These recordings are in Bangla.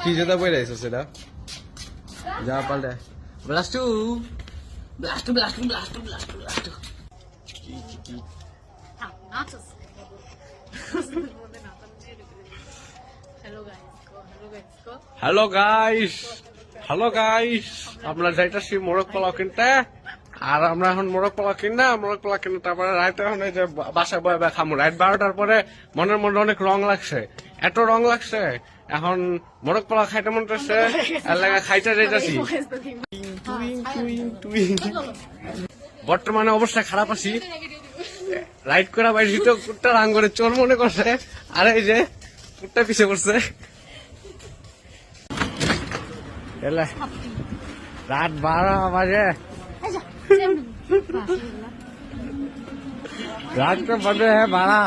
কি যেটা বই রাইছো সেটা যা পাল্টে ব্লাস্টু ব্লাস্টু ব্লাস্টু ব্লাস্টু ব্লাস্টু ব্লাস্টু হ্যালো গাইস আপনার যাইতেছি মোরগ পোলাও কিনতে আর আমরা এখন মোরগ পোলাও কিনে তারপরে রাইতে এখন এই যে বাসায় বয়ে খামু রাত 12টার পরে মনের মধ্যে অনেক রং লাগছে এত রং লাগছে এখন মোরগ পোলাও খাইতে মন চাচ্ছে আর লাগা খাইতে যাইতেছি বর্তমানে অবস্থা খারাপ আছি রাইড করা বাইরে তো কুট্টা রাং করে চোর মনে করছে আর এই যে কুট্টা পিছিয়ে পড়ছে রাত 12 বাজে रात को बजे है 12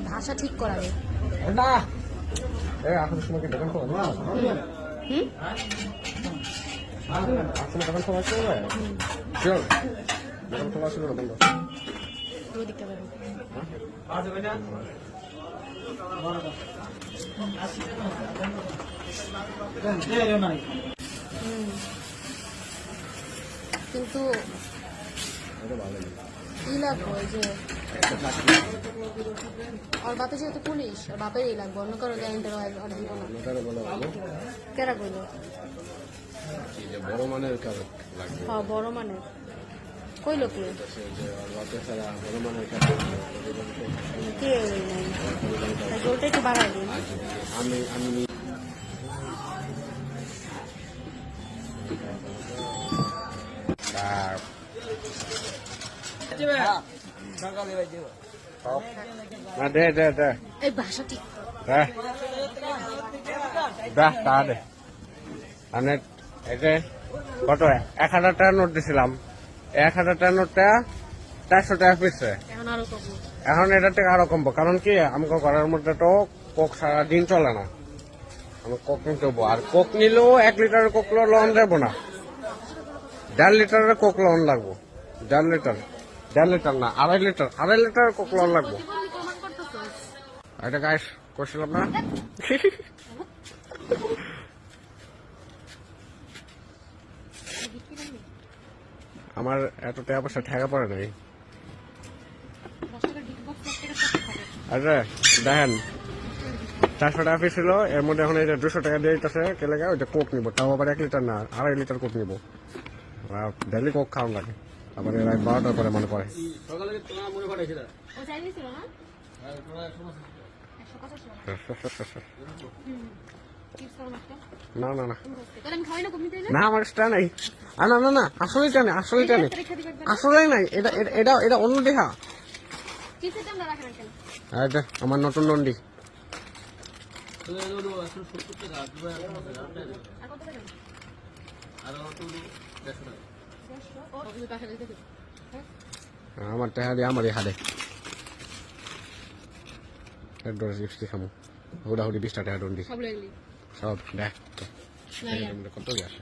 ভাষা ঠিক করাবে না এখন তোমাকে দোকান খোলা না এখন দোকান খোলা ছিল না চল দোকান খোলা ছিল না বন্ধ কিন্তু কি লাগবো এই যে ওর বাপে যেহেতু পুলিশ ওর বাপের এই লাগবো অন্য কারো গ্যারেন্টার আর দিব না কেরা কইলো বড় মানের কাজ লাগবে হ্যাঁ বড় মানের কইলো কে কে জোরটা একটু বাড়াই দিন আমি দে এই ভাষা ঠিক দে মানে এই কত 1000 টাকা নোট দিছিলাম 1000 টাকা নোটটা 400 টাকা পিছে এখন এটা থেকে আরো কমবো কারণ কি আমাকে ঘরের মধ্যে তো কোক সারাদিন চলে না আমি কোক নিতে হবো আর কোক নিলেও 1 লিটারের কোক লোন দেবো না 1.5 লিটারের কোক লোন লাগবো 1.5 লিটার না 2.5 লিটার কোক লোন লাগবো এটা গাইস করছিলাম না আমার এত টাকা পয়সা ঠেকা পড়ে নাই আচ্ছা দেখেন 400 টাকা পিস ছিল এর মধ্যে এখন এই 200 টাকা দিয়ে দিতেছে কেলে ওইটা কোক নিবো তাও আবার 1 লিটার না 2.5 লিটার কোক নিবো ডেলি কোক খাওয়ান লাগে আবার রাত 12টার পরে মনে পড়ে না আমার টা নাই না আসলে নাই এটা অন্য দেখা আমার নতুন লন্ডি আমার টাকা দিয়ে আমারই হাতে জিপসি খামো হুড়াহুড়ি 20 টাকা ডন্ডি সব দেখ কত আসে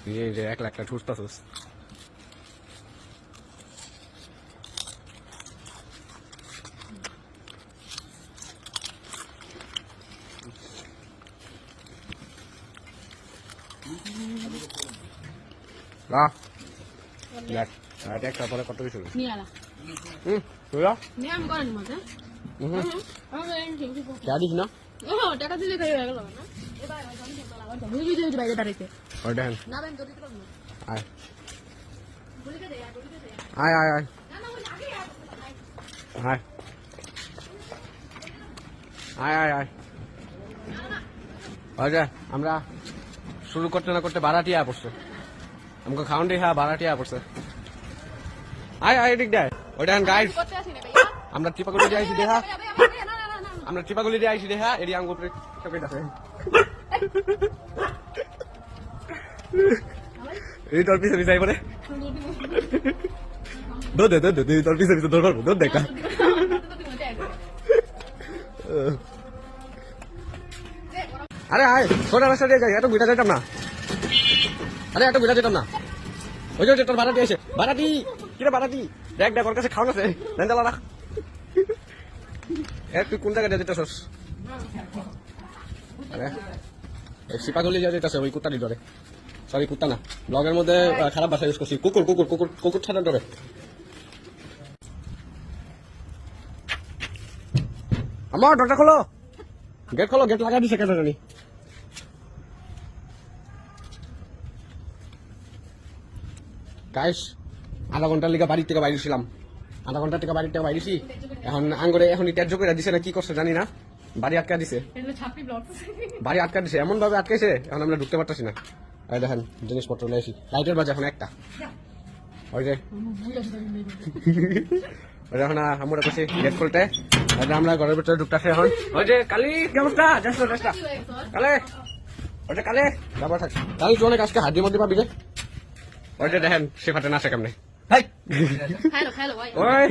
নিজে 1 লাখ টাকা ঠুসতাছিস একটা পরে কত কিছু দিস না টাকা দিলে বাইরে দাঁড়াইতে আমরা শুরু করতে না করতে ভাড়াটিয়া পড়ছে আমাকে খাওয়ান দিয়ে ভাড়াটিয়া পড়ছে আয় এদিক দেয় ওইটা গাইড আমরা টিপাগুলি দিয়ে আইসি দেখা এটি আঙ্গুর আছে এই তোর পিছে পিছাই পরে দে তোর পিছে পিছে তোর পারবো দেখা আরে আয় সোজা রাস্তা দিয়ে যাই এত ঘুরে যেতাম না ওই যে তোর ভাড়াটি এসে ভাড়াটি কিরে ভাড়াটি দেখ দেখ ওর কাছে খাওয়ান আছে দেন চালা রাখ তুই কোন জায়গায় যেতেছস আরে সিপাগলি যা যেতেছে ওই কুত্তাটি ডরে সরি কুত্তা না ব্লগের মধ্যে খারাপ ভাষা ইউজ করছি কুকুর কুকুর কুকুর কুকুর ছাড়া ডরে আমার দরজা খোলো গেট লাগা দিছে কেন জানি গাইস আধা ঘন্টার লিগা বাড়ির থেকে বাইরে ছিলাম আধা ঘন্টা থেকে বাড়ির থেকে বাইরেছি এখন আঙ্গরে এখন ত্যায্য করে দিছে না কি করছে জানি না বাড়ি আটকা দিছে বাড়ি আটকা দিছে এমন ভাবে আটকাইছে এখন আমরা ঢুকতে পারতেছি না এই দেখেন জিনিসপত্র নিয়ে আসি লাইটের বাজে এখন একটা ওই যে ওই এখন আমরা করছি গেট খুলতে আমরা ঘরের ভিতরে ঢুকতেছি এখন ওই যে কালি কেমনটা যাস না কালে ওই যে কালে যাবার থাক কালি তুই অনেক আজকে হাড্ডি মধ্যে পাবি যে ওই যে দেখেন সে ফাটে না সে কেমনে খাইলো ভাই ওই